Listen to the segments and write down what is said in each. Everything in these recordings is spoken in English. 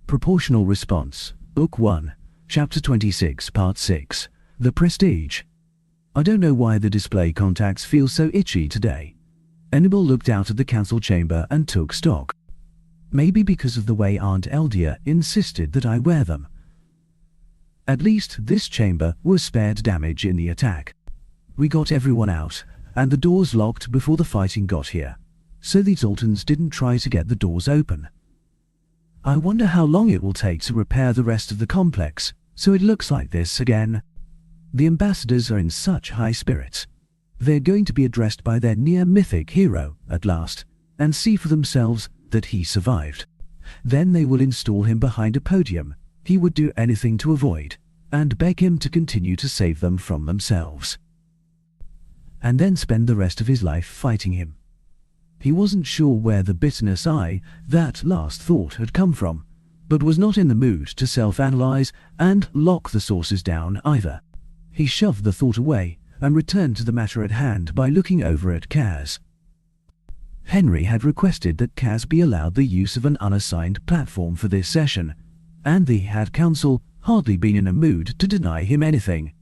Proportional Response, Book 1, Chapter 26, Part 6, The Prestige. I don't know why the display contacts feel so itchy today. Hannibal looked out at the council chamber and took stock. Maybe because of the way Aunt Eldia insisted that I wear them. At least this chamber was spared damage in the attack. We got everyone out, and the doors locked before the fighting got here, so the Zoltans didn't try to get the doors open. I wonder how long it will take to repair the rest of the complex, so it looks like this again. The ambassadors are in such high spirits. They're going to be addressed by their near-mythic hero at last, and see for themselves that he survived. Then they will install him behind a podium he would do anything to avoid, and beg him to continue to save them from themselves. And then spend the rest of his life fighting him. He wasn't sure where the bitterness that last thought had come from, but was not in the mood to self-analyze and lock the sources down either. He shoved the thought away and returned to the matter at hand by looking over at Kaz. Henry had requested that Kaz be allowed the use of an unassigned platform for this session, and the Had Council hardly been in a mood to deny him anything.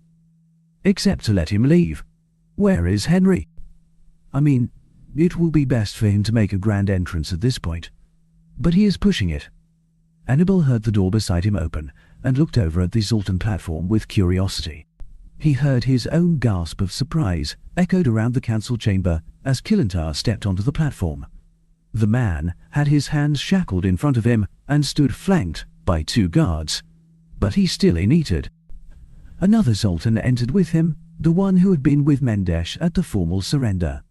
Except to let him leave. Where is Henry? I mean, it will be best for him to make a grand entrance at this point. But he is pushing it. Hannibal heard the door beside him open and looked over at the Zoltan platform with curiosity. He heard his own gasp of surprise echoed around the council chamber as Kilintar stepped onto the platform. The man had his hands shackled in front of him and stood flanked by 2 guards, but he still eated. Another Zoltan entered with him, the one who had been with Mendesh at the formal surrender.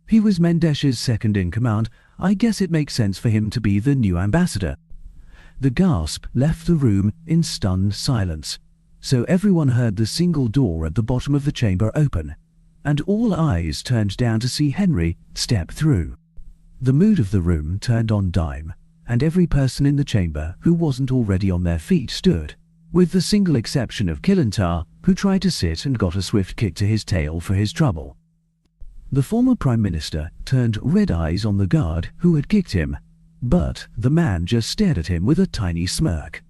He was Mendesh's second in command. I guess it makes sense for him to be the new ambassador. The gasp left the room in stunned silence, so everyone heard the single door at the bottom of the chamber open, and all eyes turned down to see Henry step through. The mood of the room turned on dime, and every person in the chamber who wasn't already on their feet stood, with the single exception of Kilintar, who tried to sit and got a swift kick to his tail for his trouble. The former Prime Minister turned red eyes on the guard who had kicked him, but the man just stared at him with a tiny smirk.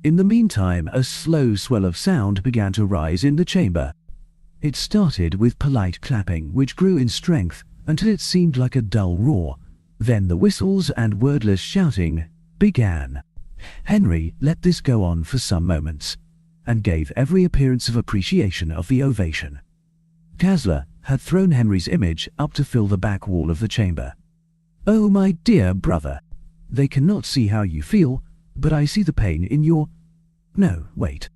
In the meantime, a slow swell of sound began to rise in the chamber. It started with polite clapping, which grew in strength until it seemed like a dull roar. Then the whistles and wordless shouting began. Henry let this go on for some moments, and gave every appearance of appreciation of the ovation. Kazler had thrown Henry's image up to fill the back wall of the chamber. "Oh, my dear brother, they cannot see how you feel, but I see the pain in your... No, wait."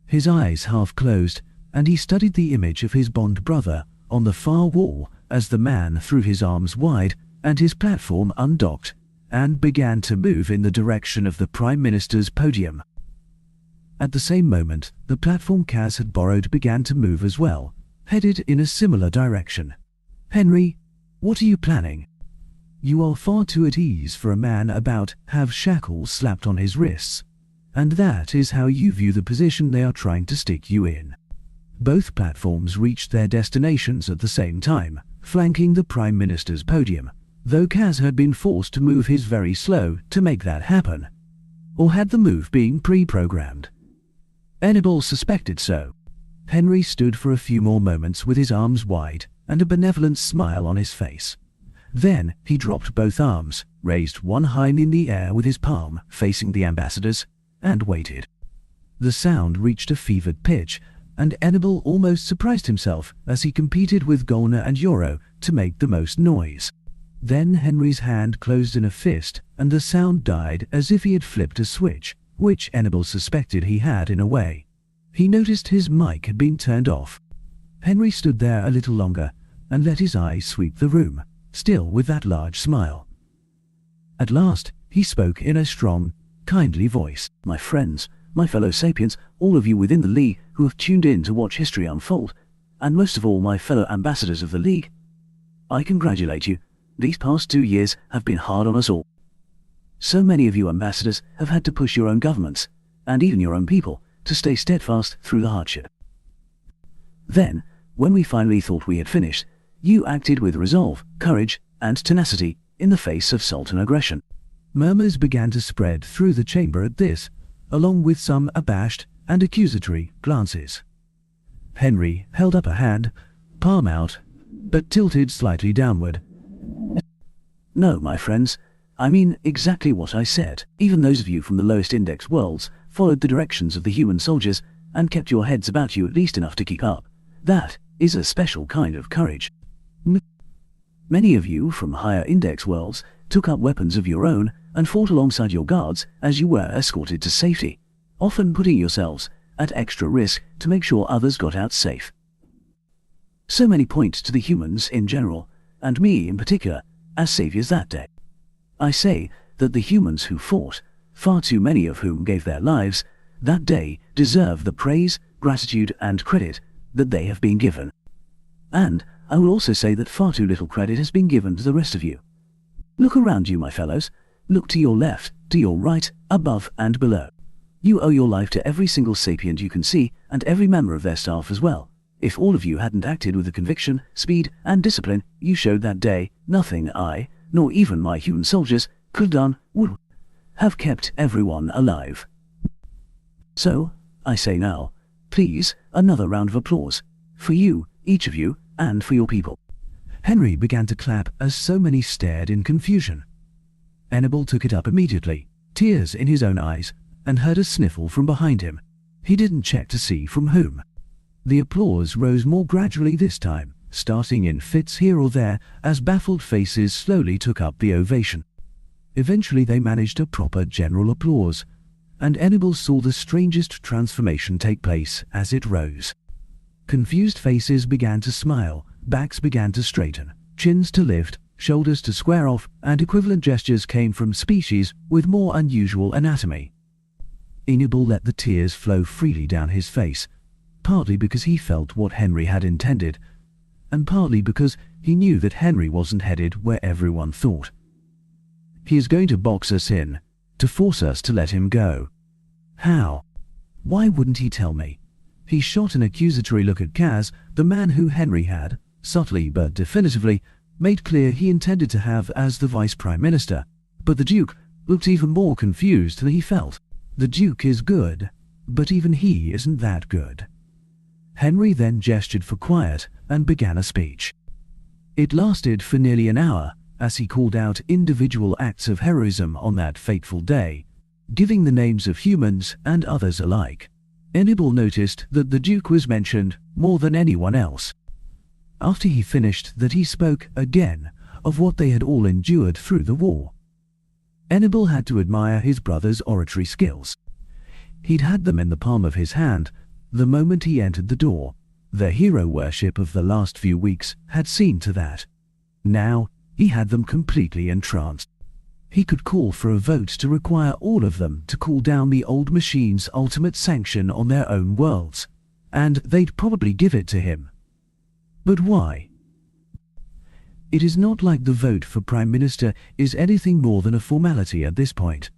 His eyes half closed, and he studied the image of his Bond brother on the far wall as the man threw his arms wide and his platform undocked and began to move in the direction of the Prime Minister's podium. At the same moment, the platform Kaz had borrowed began to move as well, headed in a similar direction. "Henry, what are you planning? You are far too at ease for a man about to have shackles slapped on his wrists, and that is how you view the position they are trying to stick you in." Both platforms reached their destinations at the same time, flanking the Prime Minister's podium, though Kaz had been forced to move his very slow to make that happen. Or had the move been pre-programmed? Hannibal suspected so. Henry stood for a few more moments with his arms wide and a benevolent smile on his face. Then he dropped both arms, raised one high in the air with his palm facing the ambassadors, and waited. The sound reached a fevered pitch, and Hannibal almost surprised himself as he competed with Golner and Yoro to make the most noise. Then Henry's hand closed in a fist, and the sound died as if he had flipped a switch, which Hannibal suspected he had in a way. He noticed his mic had been turned off. Henry stood there a little longer and let his eyes sweep the room, still with that large smile. At last, he spoke in a strong, kindly voice. "My friends, my fellow sapiens, all of you within the League who have tuned in to watch history unfold, and most of all my fellow ambassadors of the League, I congratulate you. These past 2 years have been hard on us all. So many of you ambassadors have had to push your own governments, and even your own people, to stay steadfast through the hardship. Then, when we finally thought we had finished, you acted with resolve, courage, and tenacity in the face of Sultan aggression. Murmurs began to spread through the chamber at this, along with some abashed and accusatory glances. Henry held up a hand, palm out, but tilted slightly downward. No, my friends, I mean exactly what I said. Even those of you from the lowest index worlds followed the directions of the human soldiers and kept your heads about you at least enough to keep up. That is a special kind of courage. Many of you from higher index worlds took up weapons of your own and fought alongside your guards as you were escorted to safety, often putting yourselves at extra risk to make sure others got out safe. So many point to the humans in general, and me in particular, as saviors that day. I say that the humans who fought, far too many of whom gave their lives, that day deserve the praise, gratitude and credit that they have been given. And I will also say that far too little credit has been given to the rest of you. Look around you, my fellows. Look to your left, to your right, above and below. You owe your life to every single sapient you can see and every member of their staff as well. If all of you hadn't acted with the conviction, speed and discipline you showed that day, nothing I, nor even my human soldiers, could have done would have kept everyone alive. So, I say now, please, another round of applause. For you, each of you, and for your people. Henry began to clap as so many stared in confusion. Hannibal took it up immediately, tears in his own eyes, and heard a sniffle from behind him. He didn't check to see from whom. The applause rose more gradually this time, starting in fits here or there as baffled faces slowly took up the ovation. Eventually they managed a proper general applause, and Hannibal saw the strangest transformation take place as it rose. Confused faces began to smile, backs began to straighten, chins to lift, shoulders to square off, and equivalent gestures came from species with more unusual anatomy. Hannibal let the tears flow freely down his face, partly because he felt what Henry had intended, and partly because he knew that Henry wasn't headed where everyone thought. He is going to box us in, to force us to let him go. How? Why wouldn't he tell me? He shot an accusatory look at Kaz, the man who Henry had, subtly but definitively, made clear he intended to have as the Vice Prime Minister. But the Duke looked even more confused than he felt. The Duke is good, but even he isn't that good. Henry then gestured for quiet and began a speech. It lasted for nearly an hour as he called out individual acts of heroism on that fateful day, giving the names of humans and others alike. Hannibal noticed that the Duke was mentioned more than anyone else. After he finished that, he spoke again of what they had all endured through the war. Hannibal had to admire his brother's oratory skills. He'd had them in the palm of his hand the moment he entered the door. The hero worship of the last few weeks had seen to that. Now he had them completely entranced. He could call for a vote to require all of them to call down the old machine's ultimate sanction on their own worlds, and they'd probably give it to him. But why? It is not like the vote for Prime Minister is anything more than a formality at this point.